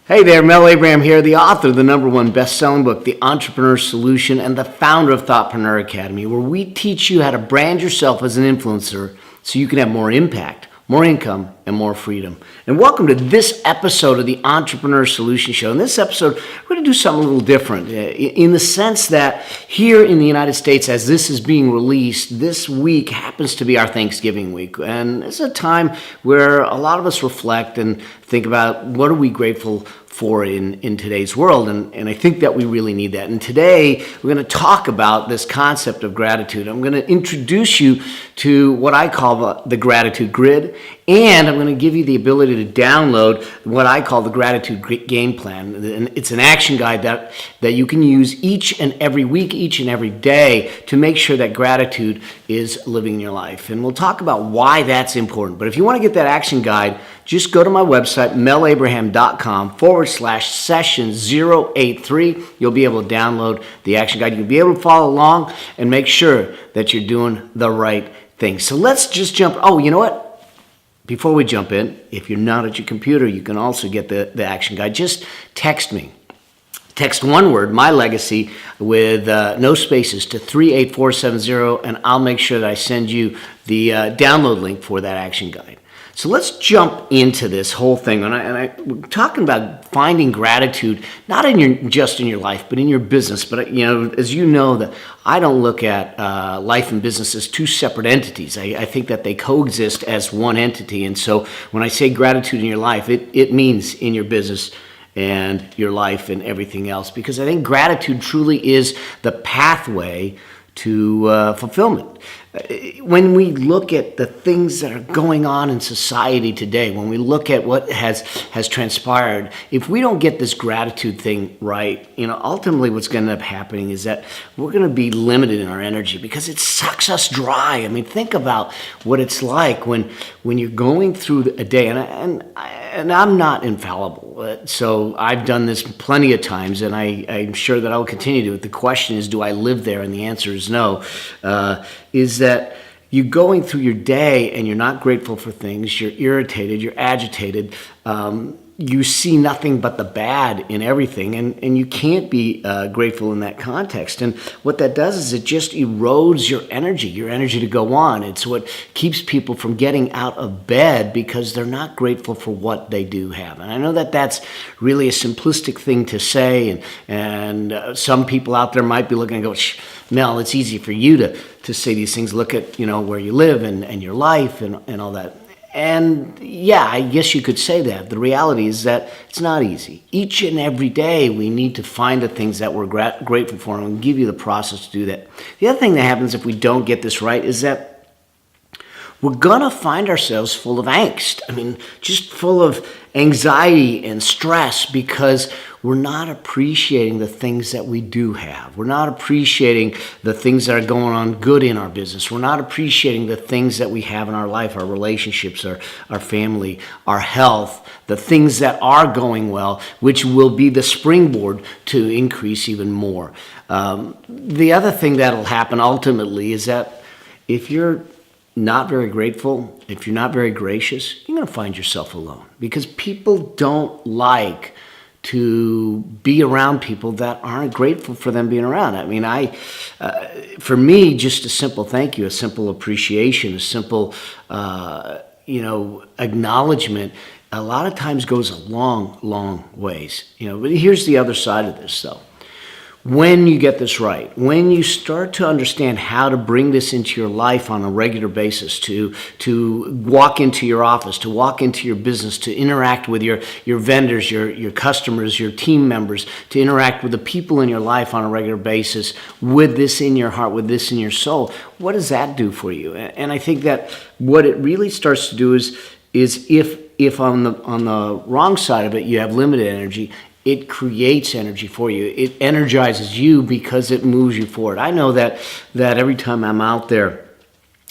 Hey there, Mel Abraham here, the author of the #1 best-selling book, The Entrepreneur Solution, and the founder of Thoughtpreneur Academy, where we teach you how to brand yourself as an influencer so you can have more impact, more income, and more freedom. And welcome to this episode of the Entrepreneur Solution Show. In this episode, we're going to do something a little different in the sense that here in the United States, as this is being released, this week happens to be our Thanksgiving week. And it's a time where a lot of us reflect and think about what are we grateful for in today's world, and I think that we really need that. And today we're going to talk about this concept of gratitude. I'm going to introduce you to what I call the gratitude grid, and I'm going to give you the ability to download what I call the gratitude game plan. And it's an action guide that you can use each and every week, each and every day to make sure that gratitude is living in your life. And we'll talk about why that's important. But if you want to get that action guide, just go to my website, melabraham.com/session 083. You'll be able to download the action guide. You'll be able to follow along and make sure that you're doing the right thing. So let's just jump. Oh, you know what? Before we jump in, if you're not at your computer, you can also get the action guide. Just text me. Text one word, my legacy, with no spaces to 38470, and I'll make sure that I send you the download link for that action guide. So let's jump into this whole thing. We're talking about finding gratitude, not just in your life, but in your business. But as you know, that I don't look at life and business as two separate entities. I think that they coexist as one entity. And so when I say gratitude in your life, it means in your business and your life and everything else. Because I think gratitude truly is the pathway to fulfillment. When we look at the things that are going on in society today, when we look at what has transpired, if we don't get this gratitude thing right, ultimately what's going to end up happening is that we're going to be limited in our energy because it sucks us dry. I mean, think about what it's like when you're going through a day, and I'm not infallible, so I've done this plenty of times, and I'm sure that I'll continue to do it. The question is, do I live there? And the answer is no. Is that you're going through your day and you're not grateful for things, you're irritated, you're agitated, you see nothing but the bad in everything, and you can't be grateful in that context. And what that does is it just erodes your energy to go on. It's what keeps people from getting out of bed because they're not grateful for what they do have. And I know that that's really a simplistic thing to say, and some people out there might be looking and go, Mel, it's easy for you to say these things. Look at where you live and your life and all that. And yeah, I guess you could say that. The reality is that it's not easy. Each and every day we need to find the things that we're grateful for, and we'll give you the process to do that. The other thing that happens if we don't get this right is that we're going to find ourselves full of angst. I mean, just full of anxiety and stress because we're not appreciating the things that we do have. We're not appreciating the things that are going on good in our business. We're not appreciating the things that we have in our life, our relationships, our family, our health, the things that are going well, which will be the springboard to increase even more. The other thing that'll happen ultimately is that if you're not very grateful, if you're not very gracious, you're going to find yourself alone because people don't like to be around people that aren't grateful for them being around. I mean, for me, just a simple thank you, a simple appreciation, a simple, acknowledgement, a lot of times goes a long, long ways. But here's the other side of this, though. When you get this right, when you start to understand how to bring this into your life on a regular basis, to walk into your office, to walk into your business, to interact with your vendors, your customers, your team members, to interact with the people in your life on a regular basis with this in your heart, with this in your soul, what does that do for you? And I think that what it really starts to do is if on the wrong side of it you have limited energy, it creates energy for you. It energizes you because it moves you forward. I know that every time I'm out there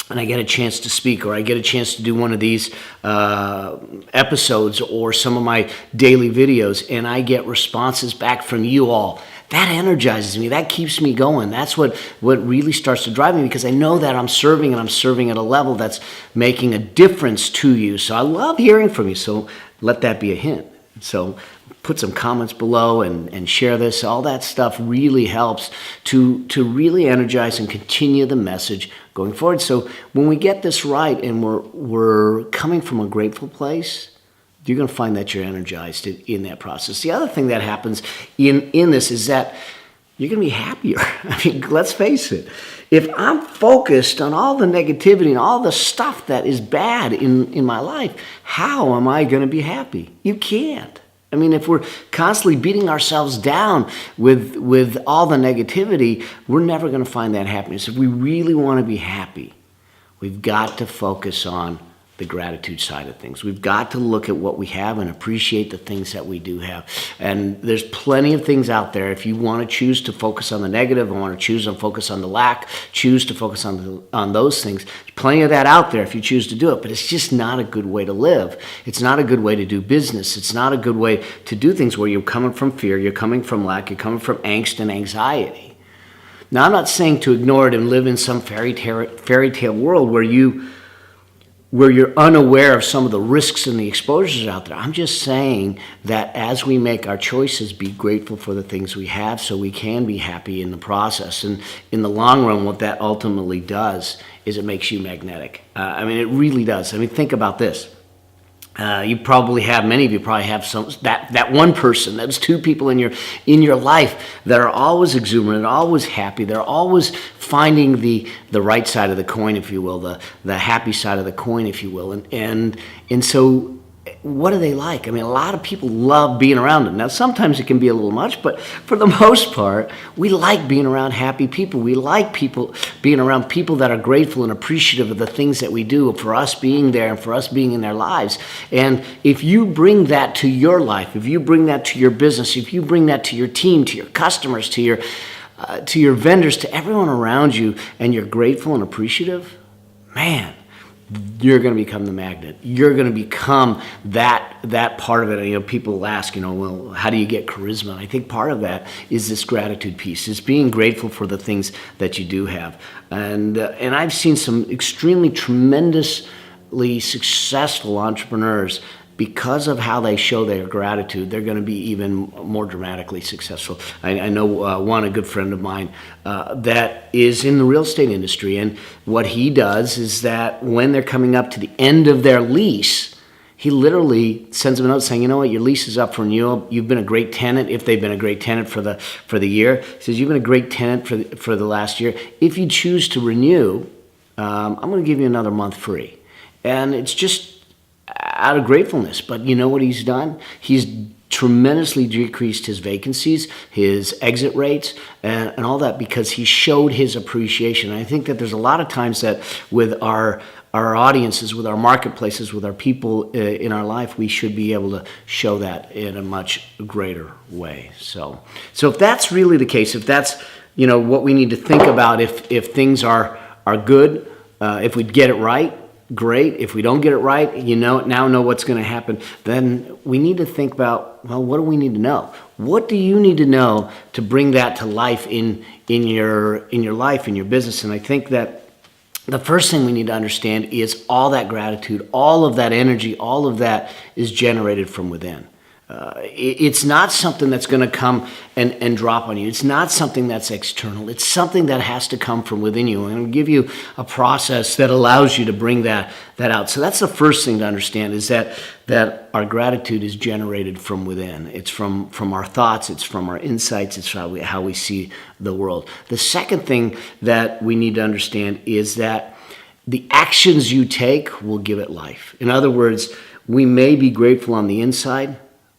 and I get a chance to speak or I get a chance to do one of these episodes or some of my daily videos and I get responses back from you all, that energizes me. That keeps me going. That's what really starts to drive me because I know that I'm serving and I'm serving at a level that's making a difference to you. So I love hearing from you. So let that be a hint. So put some comments below and share this. All that stuff really helps to really energize and continue the message going forward. So when we get this right and we're coming from a grateful place, you're going to find that you're energized in that process. The other thing that happens in this is that you're going to be happier. I mean, let's face it. If I'm focused on all the negativity and all the stuff that is bad in my life, how am I going to be happy? You can't. I mean, if we're constantly beating ourselves down with all the negativity, we're never going to find that happiness. If we really want to be happy, we've got to focus on the gratitude side of things. We've got to look at what we have and appreciate the things that we do have. And there's plenty of things out there. If you want to choose to focus on the negative, or want to choose to focus on the lack, choose to focus on those things. There's plenty of that out there if you choose to do it, but it's just not a good way to live. It's not a good way to do business. It's not a good way to do things where you're coming from fear, you're coming from lack, you're coming from angst and anxiety. Now, I'm not saying to ignore it and live in some fairy tale world where you're unaware of some of the risks and the exposures out there. I'm just saying that as we make our choices, be grateful for the things we have so we can be happy in the process. And in the long run, what that ultimately does is it makes you magnetic. I mean, it really does. I mean, think about this. Many of you probably have that one person, those two people in your life that are always exuberant, always happy. They're always finding the right side of the coin, if you will, the happy side of the coin, if you will. And so what are they like? I mean, a lot of people love being around them. Now, sometimes it can be a little much, but for the most part, we like being around happy people. We like being around people that are grateful and appreciative of the things that we do, for us being there and for us being in their lives. And if you bring that to your life, if you bring that to your business, if you bring that to your team, to your customers, to your vendors, to everyone around you, and you're grateful and appreciative, man, you're going to become the magnet. You're going to become that part of it. You know, people ask, well, how do you get charisma? And I think part of that is this gratitude piece. It's being grateful for the things that you do have. And I've seen some extremely tremendously successful entrepreneurs. Because of how they show their gratitude, they're going to be even more dramatically successful. I know a good friend of mine that is in the real estate industry, and what he does is that when they're coming up to the end of their lease, he literally sends them a note saying, you know what, your lease is up for renewal. You've been a great tenant, if they've been a great tenant for the year. He says, you've been a great tenant for the last year. If you choose to renew, I'm going to give you another month free. And it's just out of gratefulness. But you know what he's done? He's tremendously decreased his vacancies, his exit rates, and all that, because he showed his appreciation. And I think that there's a lot of times that with our audiences, with our marketplaces, with our people in our life, we should be able to show that in a much greater way. So if that's really the case, if that's what we need to think about, if things are good, if we get it right, great. If we don't get it right, now know what's going to happen. Then we need to think about, well, what do we need to know? What do you need to know to bring that to life in your life, in your business? And I think that the first thing we need to understand is all that gratitude, all of that energy, all of that is generated from within. It's not something that's going to come and drop on you. It's not something that's external. It's something that has to come from within you. And I'll give you a process that allows you to bring that out. So that's the first thing to understand, is that our gratitude is generated from within. It's from our thoughts. It's from our insights. It's how we see the world. The second thing that we need to understand is that the actions you take will give it life. In other words, we may be grateful on the inside,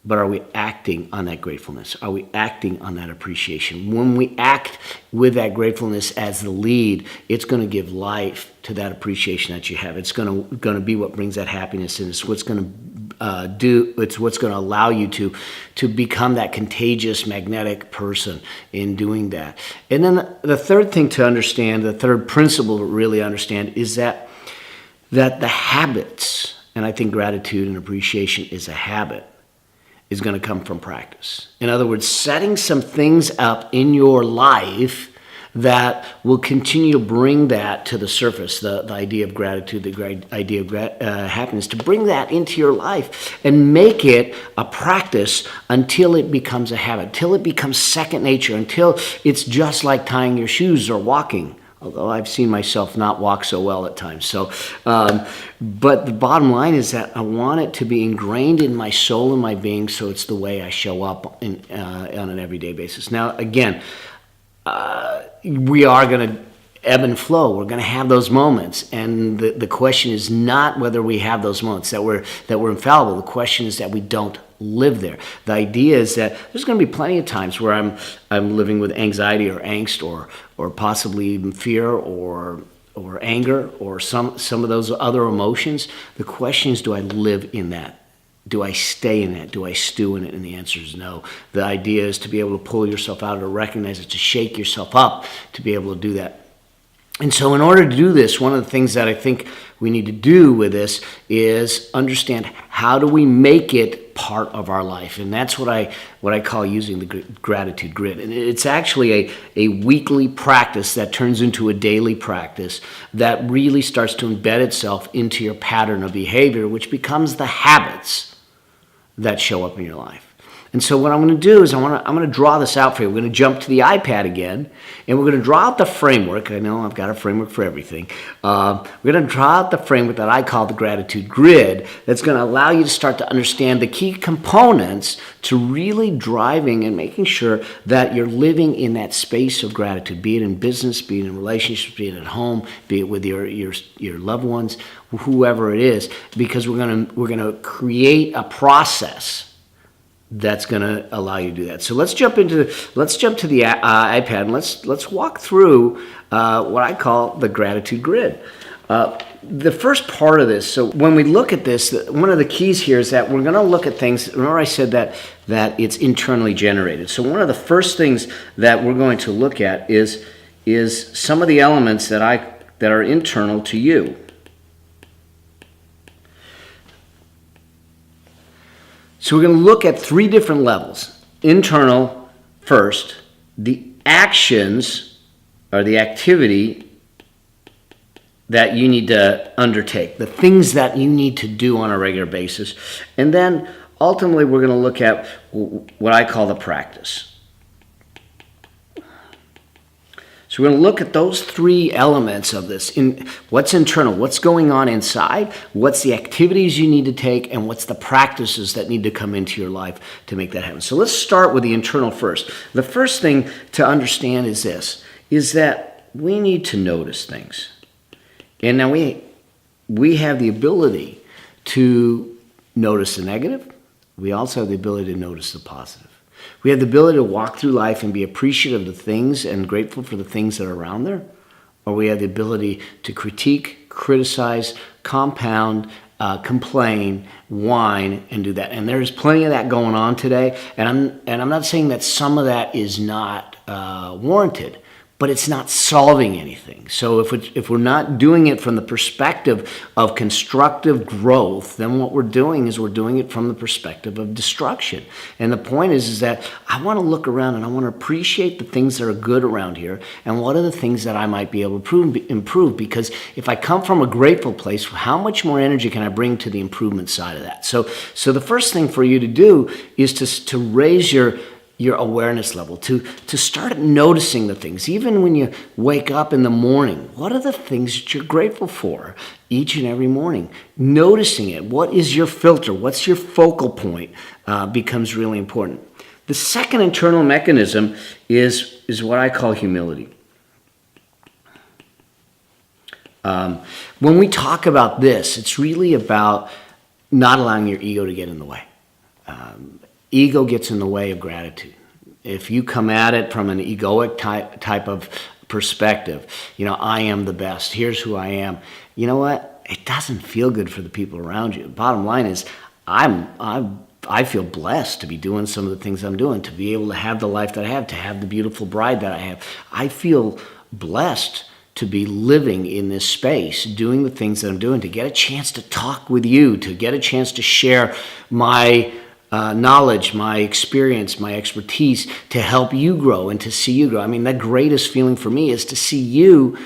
but are we acting on that gratefulness? Are we acting on that appreciation? When we act with that gratefulness as the lead, it's going to give life to that appreciation that you have. It's going to be what brings that happiness in. It's what's going to it's what's going to allow you to become that contagious, magnetic person in doing that. And then the third thing to understand, the third principle to really understand, is that the habits, and I think gratitude and appreciation is a habit, is going to come from practice. In other words, setting some things up in your life that will continue to bring that to the surface, the idea of gratitude, the idea of happiness, to bring that into your life and make it a practice until it becomes a habit, until it becomes second nature, until it's just like tying your shoes or walking. Although I've seen myself not walk so well at times. So, but the bottom line is that I want it to be ingrained in my soul and my being, so it's the way I show up on an everyday basis. Now, again, we are going to ebb and flow. We're going to have those moments, and the question is not whether we have those moments that we're infallible. The question is that we don't live there. The idea is that there's going to be plenty of times where I'm living with anxiety or angst or possibly even fear or anger or some of those other emotions. The question is, do I live in that? Do I stay in it? Do I stew in it? And the answer is no. The idea is to be able to pull yourself out, to recognize it, to shake yourself up, to be able to do that. And so in order to do this, one of the things that I think we need to do with this is understand, how do we make it part of our life? And that's what I call using the gratitude grid. And it's actually a weekly practice that turns into a daily practice that really starts to embed itself into your pattern of behavior, which becomes the habits that show up in your life. And so what I'm going to do is I'm going to draw this out for you. We're going to jump to the iPad again, and we're going to draw out the framework. I know I've got a framework for everything. We're going to draw out the framework that I call the gratitude grid, that's going to allow you to start to understand the key components to really driving and making sure that you're living in that space of gratitude, be it in business, be it in relationships, be it at home, be it with your loved ones, whoever it is, because we're going to create a process that's going to allow you to do that. So let's jump to the iPad, and let's walk through what I call the gratitude grid. The first part of this, so when we look at this, one of the keys here is that we're going to look at things. Remember I said that it's internally generated. So one of the first things that we're going to look at is some of the elements that are internal to you. So we're going to look at three different levels. Internal first, the actions or the activity that you need to undertake, the things that you need to do on a regular basis. And then ultimately we're going to look at what I call the practice. So we're going to look at those three elements of this. What's internal, what's going on inside, what's the activities you need to take, and what's the practices that need to come into your life to make that happen. So let's start with the internal first. The first thing to understand is this, is that we need to notice things. And now we have the ability to notice the negative. We also have the ability to notice the positive. We have the ability to walk through life and be appreciative of the things and grateful for the things that are around there. Or we have the ability to critique, criticize, compound, complain, whine, and do that. And there's plenty of that going on today. And I'm not saying that some of that is not warranted, but it's not solving anything. So if we're not doing it from the perspective of constructive growth, then what we're doing is we're doing it from the perspective of destruction. And the point is that I want to look around and I want to appreciate the things that are good around here, and what are the things that I might be able to improve, because if I come from a grateful place, how much more energy can I bring to the improvement side of that? So the first thing for you to do is to raise your awareness level, to start noticing the things. Even when you wake up in the morning, what are the things that you're grateful for each and every morning? Noticing it. What is your filter? What's your focal point becomes really important. The second internal mechanism is what I call humility. When we talk about this, it's really about not allowing your ego to get in the way. Ego gets in the way of gratitude. If you come at it from an egoic type of perspective, I am the best, here's who I am, you know what? It doesn't feel good for the people around you. Bottom line is, I feel blessed to be doing some of the things I'm doing, to be able to have the life that I have, to have the beautiful bride that I have. I feel blessed to be living in this space, doing the things that I'm doing, to get a chance to talk with you, to get a chance to share my knowledge, my experience, my expertise to help you grow and to see you grow. I mean, the greatest feeling for me is to see you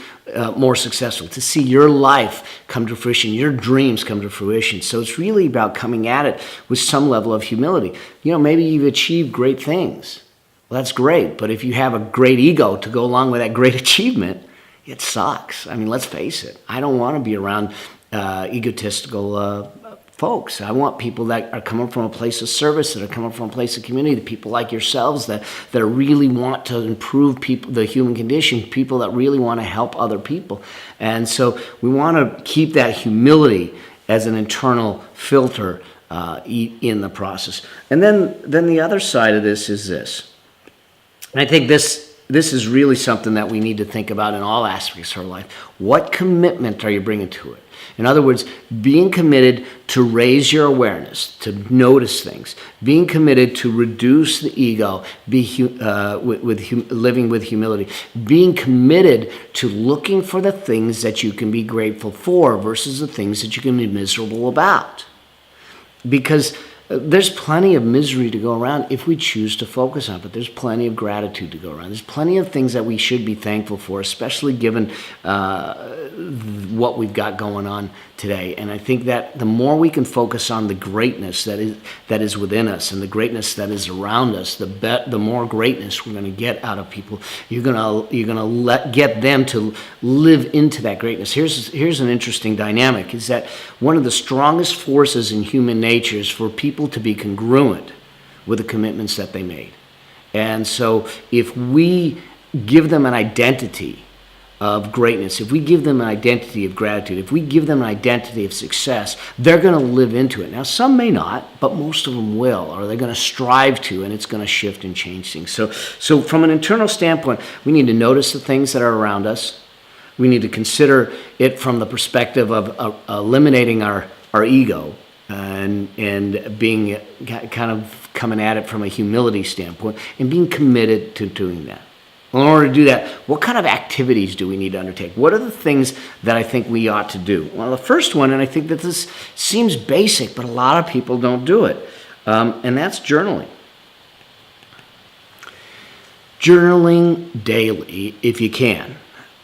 more successful, to see your life come to fruition, your dreams come to fruition. So it's really about coming at it with some level of humility. You know, maybe you've achieved great things. Well, that's great. But if you have a great ego to go along with that great achievement, it sucks. I mean, let's face it. I don't want to be around egotistical folks. I want people that are coming from a place of service, that are coming from a place of community, the people like yourselves that really want to improve people, the human condition, people that really want to help other people. And so we want to keep that humility as an internal filter in the process. And then the other side of this is this. And I think this is really something that we need to think about in all aspects of our life. What commitment are you bringing to it? In other words, being committed to raise your awareness, to notice things, being committed to reduce the ego, living with humility, being committed to looking for the things that you can be grateful for versus the things that you can be miserable about. Because there's plenty of misery to go around if we choose to focus on it, but there's plenty of gratitude to go around. There's plenty of things that we should be thankful for, especially given what we've got going on today. And I think that the more we can focus on the greatness that is within us and the greatness that is around us, the more greatness we're going to get out of people. You're gonna get them to live into that greatness. Here's an interesting dynamic: is that one of the strongest forces in human nature is for people to be congruent with the commitments that they made. And so if we give them an identity of greatness, if we give them an identity of gratitude, if we give them an identity of success, they're going to live into it. Now, some may not, but most of them will, or they're going to strive to, and it's going to shift and change things. So from an internal standpoint, we need to notice the things that are around us. We need to consider it from the perspective of eliminating our ego and being kind of coming at it from a humility standpoint and being committed to doing that. In order to do that, what kind of activities do we need to undertake? What are the things that I think we ought to do? Well, the first one, and I think that this seems basic, but a lot of people don't do it, and that's journaling. Journaling daily if you can,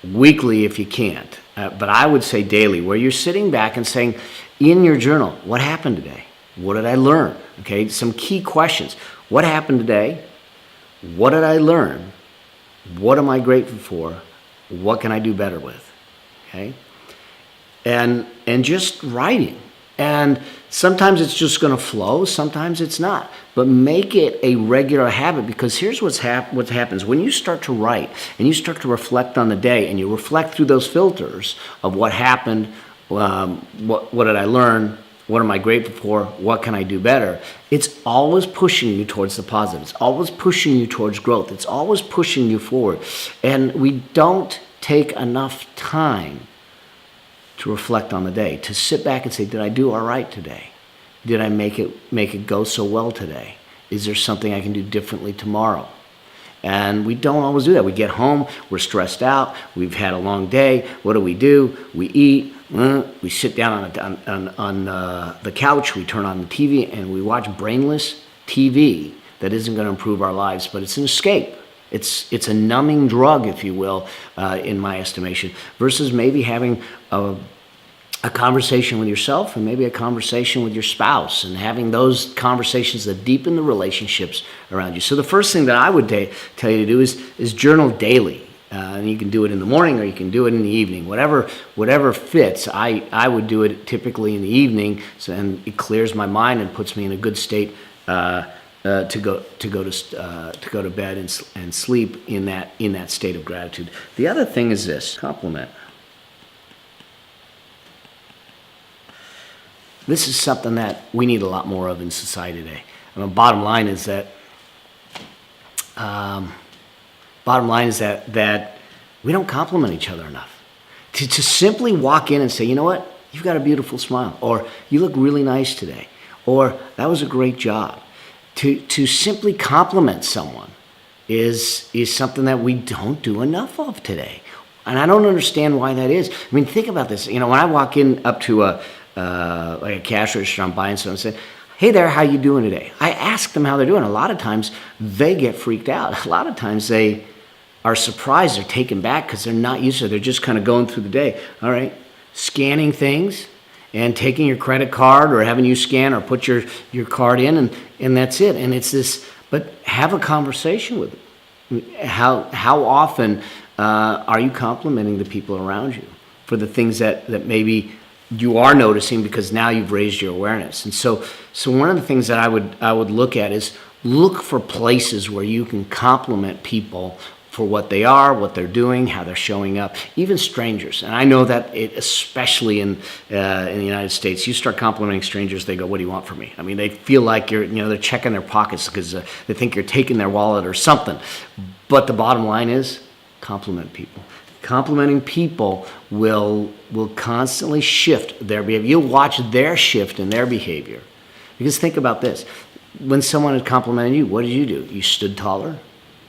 weekly if you can't, but I would say daily, where you're sitting back and saying, in your journal, what happened today? What did I learn? Okay, some key questions. What happened today? What did I learn? What am I grateful for? What can I do better with? Okay? And just writing. And sometimes it's just going to flow, sometimes it's not. But make it a regular habit, because here's what happens. When you start to write and you start to reflect on the day and you reflect through those filters of what happened, what did I learn? What am I grateful for? What can I do better? It's always pushing you towards the positive. It's always pushing you towards growth. It's always pushing you forward. And we don't take enough time to reflect on the day, to sit back and say, did I do all right today? Did I make it go so well today? Is there something I can do differently tomorrow? And we don't always do that. We get home, we're stressed out, we've had a long day. What do? We eat, we sit down on the couch, we turn on the TV, and we watch brainless TV that isn't going to improve our lives, but it's an escape. It's a numbing drug, if you will, in my estimation, versus maybe having a conversation with yourself and maybe a conversation with your spouse, and having those conversations that deepen the relationships around you. So the first thing that I would tell you to do is journal daily. And you can do it in the morning or you can do it in the evening. Whatever fits. I would do it typically in the evening, and it clears my mind and puts me in a good state to go to bed and sleep in that state of gratitude. The other thing is this: compliment. This is something that we need a lot more of in society today. And the bottom line is that we don't compliment each other enough. To simply walk in and say, you know what, you've got a beautiful smile, or you look really nice today, or that was a great job. To simply compliment someone is something that we don't do enough of today. And I don't understand why that is. I mean, think about this. You know, when I walk in up to like a cash register, I'm buying something, and say, hey there, how you doing today? I ask them how they're doing. A lot of times they get freaked out. A lot of times they are surprised, they're taken back because they're not used to it. They're just kind of going through the day. All right, scanning things and taking your credit card or having you scan or put your card in and that's it. And it's this, but have a conversation with them. How often are you complimenting the people around you for the things that maybe you are noticing because now you've raised your awareness? And so one of the things that I would look at is look for places where you can compliment people for what they are, what they're doing, how they're showing up, even strangers. And I know that especially in the United States, you start complimenting strangers, they go, what do you want from me? I mean, they feel like they're checking their pockets because they think you're taking their wallet or something. But the bottom line is compliment people. Complimenting people will constantly shift their behavior. You'll watch their shift in their behavior. Because think about this. When someone had complimented you, what did you do? You stood taller.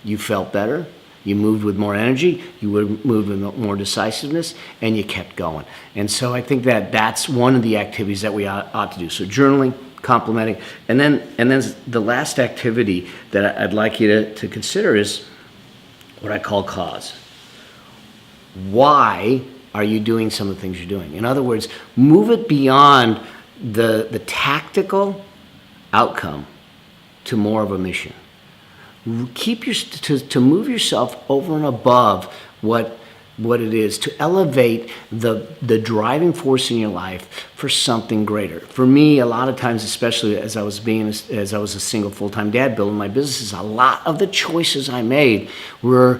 You felt better. You moved with more energy, you moved with more decisiveness, and you kept going. And so I think that that's one of the activities that we ought to do. So journaling, complimenting, and then the last activity that I'd like you to consider is what I call cause. Why are you doing some of the things you're doing? In other words, move it beyond the tactical outcome to more of a mission. Keep to move yourself over and above what it is, to elevate the driving force in your life for something greater. For me, a lot of times, especially as I was a single full-time dad building my businesses, a lot of the choices I made were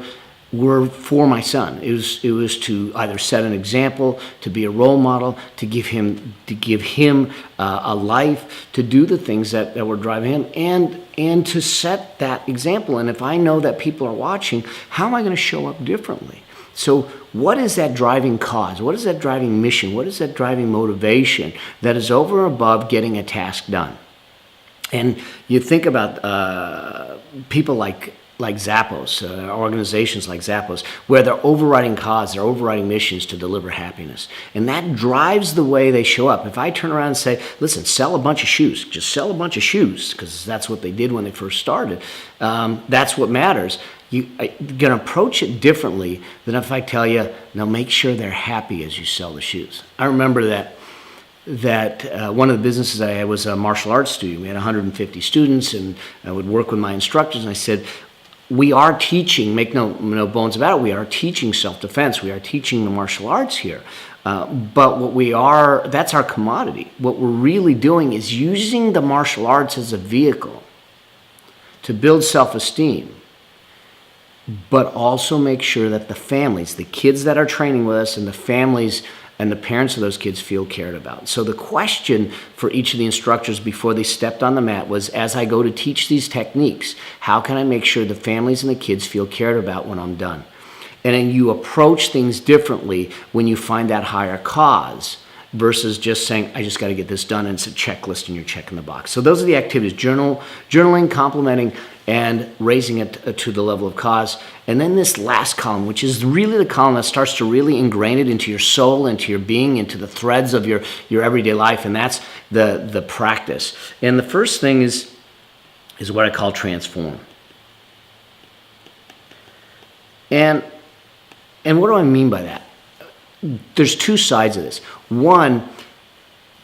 for my son. It was to either set an example, to be a role model, to give him a life, to do the things that were driving him, and to set that example. And if I know that people are watching, how am I going to show up differently? So what is that driving cause? What is that driving mission? What is that driving motivation that is over and above getting a task done? And you think about people like Zappos, organizations like Zappos, where their overriding cause, their overriding mission is to deliver happiness. And that drives the way they show up. If I turn around and say, listen, sell a bunch of shoes, just sell a bunch of shoes, because that's what they did when they first started, that's what matters. You're going to approach it differently than if I tell you, now make sure they're happy as you sell the shoes. I remember that one of the businesses I had was a martial arts studio. We had 150 students, and I would work with my instructors, and I said, we are teaching, make no bones about it, we are teaching self-defense. We are teaching the martial arts here. But that's our commodity. What we're really doing is using the martial arts as a vehicle to build self-esteem, but also make sure that the families, the kids that are training with us, and the families and the parents of those kids feel cared about. So the question for each of the instructors before they stepped on the mat was, as I go to teach these techniques, how can I make sure the families and the kids feel cared about when I'm done? And then you approach things differently when you find that higher cause versus just saying, I just got to get this done, and it's a checklist and you're checking the box. So those are the activities: journaling, complimenting, and raising it to the level of cause. And then this last column, which is really the column that starts to really ingrain it into your soul, into your being, into the threads of your everyday life, and that's the practice. And the first thing is what I call transform. And what do I mean by that? There's two sides of this. One,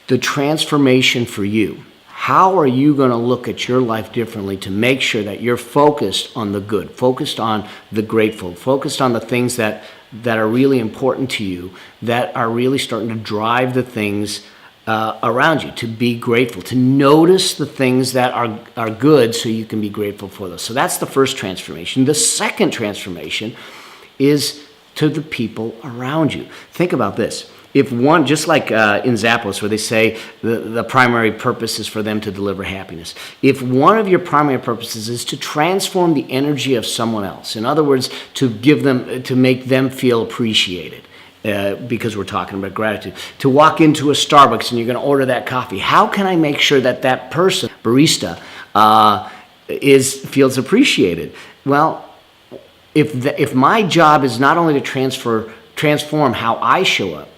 the transformation for you. How are you going to look at your life differently to make sure that you're focused on the good, focused on the grateful, focused on the things that are really important to you, that are really starting to drive the things around you, to be grateful, to notice the things that are good so you can be grateful for those. So that's the first transformation. The second transformation is to the people around you. Think about this. If one, just like in Zappos, where they say the primary purpose is for them to deliver happiness. If one of your primary purposes is to transform the energy of someone else, in other words, to make them feel appreciated, because we're talking about gratitude, to walk into a Starbucks and you're going to order that coffee, how can I make sure that person, barista, feels appreciated? Well, if my job is not only to transform how I show up,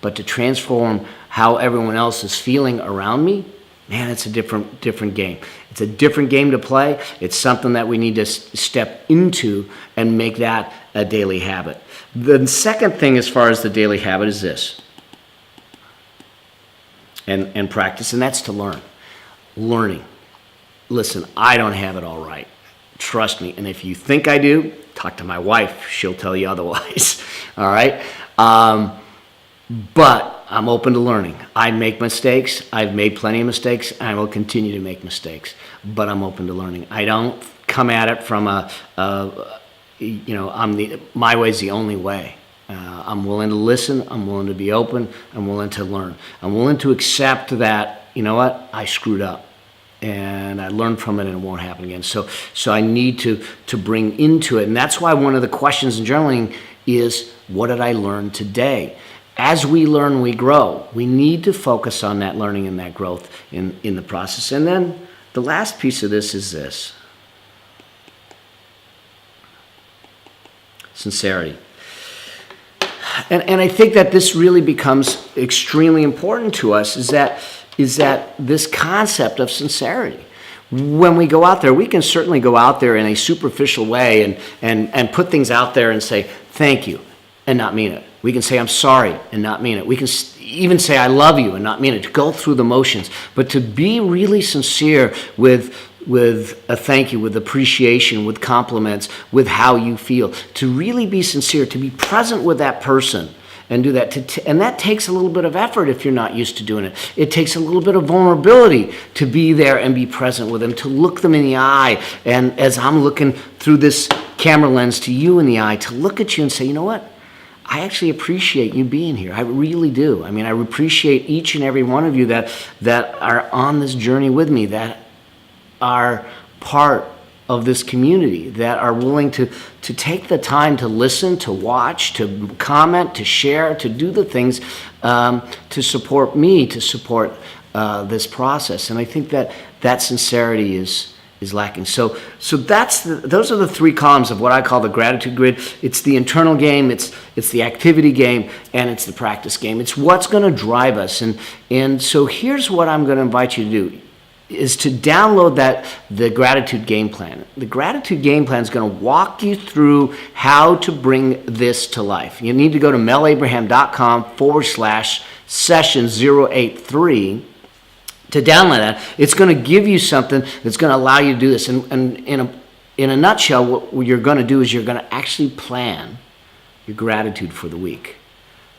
but to transform how everyone else is feeling around me, man, it's a different game. It's a different game to play. It's something that we need to step into and make that a daily habit. The second thing as far as the daily habit is this, and practice, and that's to learn. Learning. Listen, I don't have it all right. Trust me. And if you think I do, talk to my wife. She'll tell you otherwise. All right? But I'm open to learning. I make mistakes. I've made plenty of mistakes. And I will continue to make mistakes. But I'm open to learning. I don't come at it from my way's the only way. I'm willing to listen. I'm willing to be open. I'm willing to learn. I'm willing to accept that, you know what, I screwed up. And I learned from it and it won't happen again. So I need to bring into it. And that's why one of the questions in journaling is, what did I learn today? As we learn, we grow. We need to focus on that learning and that growth in the process. And then the last piece of this is this. Sincerity. And I think that this really becomes extremely important to us, is that this concept of sincerity. When we go out there, we can certainly go out there in a superficial way and put things out there and say, thank you, and not mean it. We can say, I'm sorry, and not mean it. We can even say, I love you, and not mean it. To go through the motions. But to be really sincere with a thank you, with appreciation, with compliments, with how you feel. To really be sincere, to be present with that person. And do that. And that takes a little bit of effort if you're not used to doing it. It takes a little bit of vulnerability to be there and be present with them, to look them in the eye. And as I'm looking through this camera lens to you in the eye, to look at you and say, you know what? I actually appreciate you being here. I really do. I mean, I appreciate each and every one of you that are on this journey with me, that are part of this community, that are willing to take the time to listen, to watch, to comment, to share, to do the things to support me, to support this process. And I think that sincerity is lacking. So those are the three columns of what I call the gratitude grid. It's the internal game, it's the activity game, and it's the practice game. It's what's going to drive us. And so here's what I'm going to invite you to do. Is to download the gratitude game plan. The gratitude game plan is going to walk you through how to bring this to life. You need to go to melabraham.com/session083 to download that. It's going to give you something that's going to allow you to do this. And in a nutshell, what you're going to do is you're going to actually plan your gratitude for the week.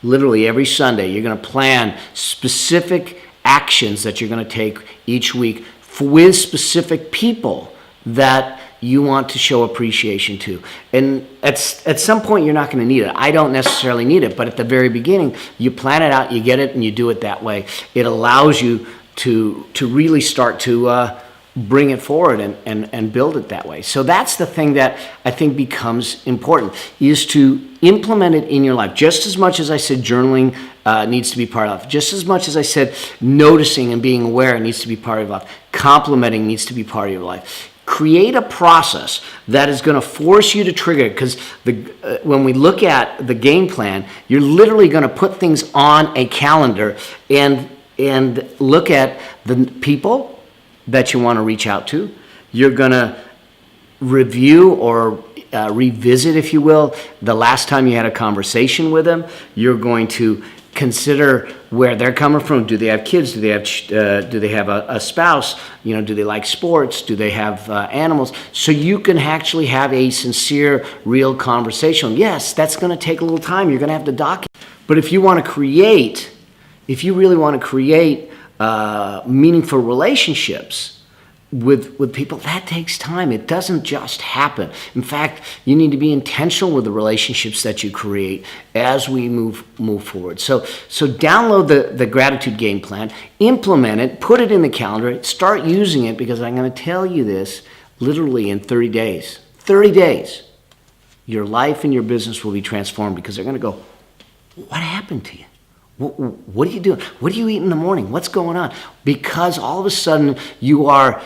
Literally every Sunday, you're going to plan specific actions that you're going to take each week with specific people that you want to show appreciation to. And at some point, you're not going to need it. I don't necessarily need it, but at the very beginning, you plan it out, you get it, and you do it that way. It allows you to really start to bring it forward and build it that way. So that's the thing that I think becomes important, is to implement it in your life. Just as much as I said journaling needs to be part of, just as much as I said noticing and being aware needs to be part of your life, complimenting needs to be part of your life. Create a process that is going to force you to trigger it, because when we look at the game plan, you're literally going to put things on a calendar and look at the people that you want to reach out to. You're going to review or revisit, if you will, the last time you had a conversation with them. You're going to consider where they're coming from. Do they have kids? Do they have a spouse? Do they like sports? Do they have animals? So you can actually have a sincere, real conversation. Yes, that's going to take a little time. You're going to have to document. But if you really want to create meaningful relationships with people, that takes time. It doesn't just happen. In fact, you need to be intentional with the relationships that you create as we move forward. So download the gratitude game plan, implement it, put it in the calendar, start using it, because I'm going to tell you this literally in 30 days. 30 days, your life and your business will be transformed, because they're going to go, what happened to you? What are you doing? What do you eat in the morning? What's going on? Because all of a sudden you are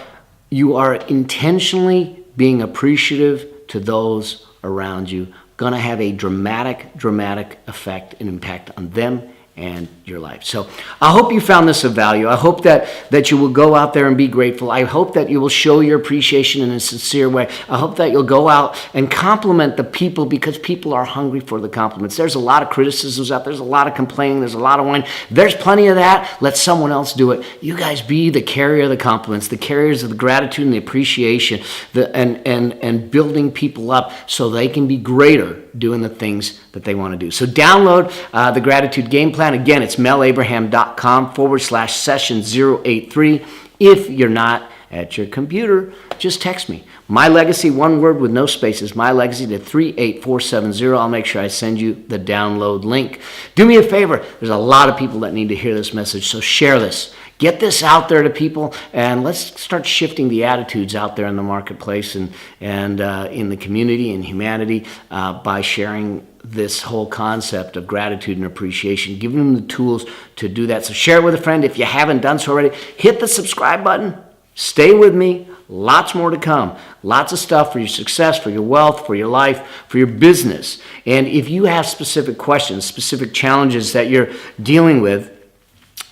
intentionally being appreciative to those around you, going to have a dramatic effect and impact on them and your life. So I hope you found this of value. I hope that you will go out there and be grateful. I hope that you will show your appreciation in a sincere way. I hope that you'll go out and compliment the people, because people are hungry for the compliments. There's a lot of criticisms out there. There's a lot of complaining. There's a lot of whining. There's plenty of that. Let someone else do it. You guys be the carrier of the compliments, the carriers of the gratitude and the appreciation, and building people up so they can be greater doing the things that they want to do. So download the Gratitude Game Plan. Again, it's melabraham.com/session083. If you're not at your computer, just text me. My Legacy, one word with no spaces, My Legacy to 38470. I'll make sure I send you the download link. Do me a favor. There's a lot of people that need to hear this message, so share this. Get this out there to people, and let's start shifting the attitudes out there in the marketplace and in the community and humanity by sharing this whole concept of gratitude and appreciation, giving them the tools to do that. So share it with a friend. If you haven't done so already, hit the subscribe button. Stay with me. Lots more to come. Lots of stuff for your success, for your wealth, for your life, for your business. And if you have specific questions, specific challenges that you're dealing with,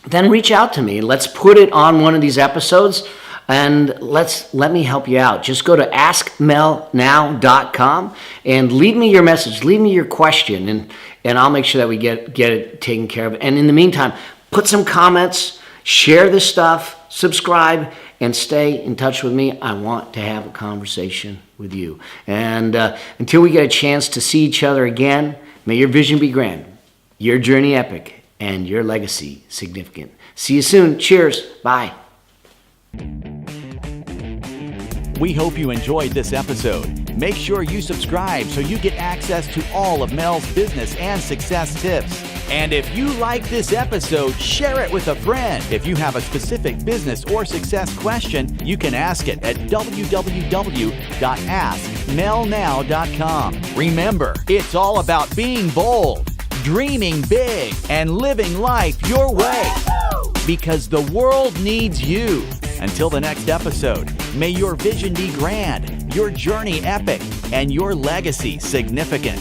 then reach out to me. Let's put it on one of these episodes, and let me help you out. Just go to askmelnow.com and leave me your message, leave me your question, and I'll make sure that we get it taken care of. And in the meantime, put some comments, share this stuff, subscribe, and stay in touch with me. I want to have a conversation with you. And until we get a chance to see each other again, may your vision be grand, your journey epic, and your legacy significant. See you soon. Cheers. Bye. We hope you enjoyed this episode. Make sure you subscribe so you get access to all of Mel's business and success tips. And if you like this episode, share it with a friend. If you have a specific business or success question, you can ask it at www.askmelnow.com. Remember, it's all about being bold, dreaming big, and living life your way. Because the world needs you. Until the next episode, may your vision be grand, your journey epic, and your legacy significant.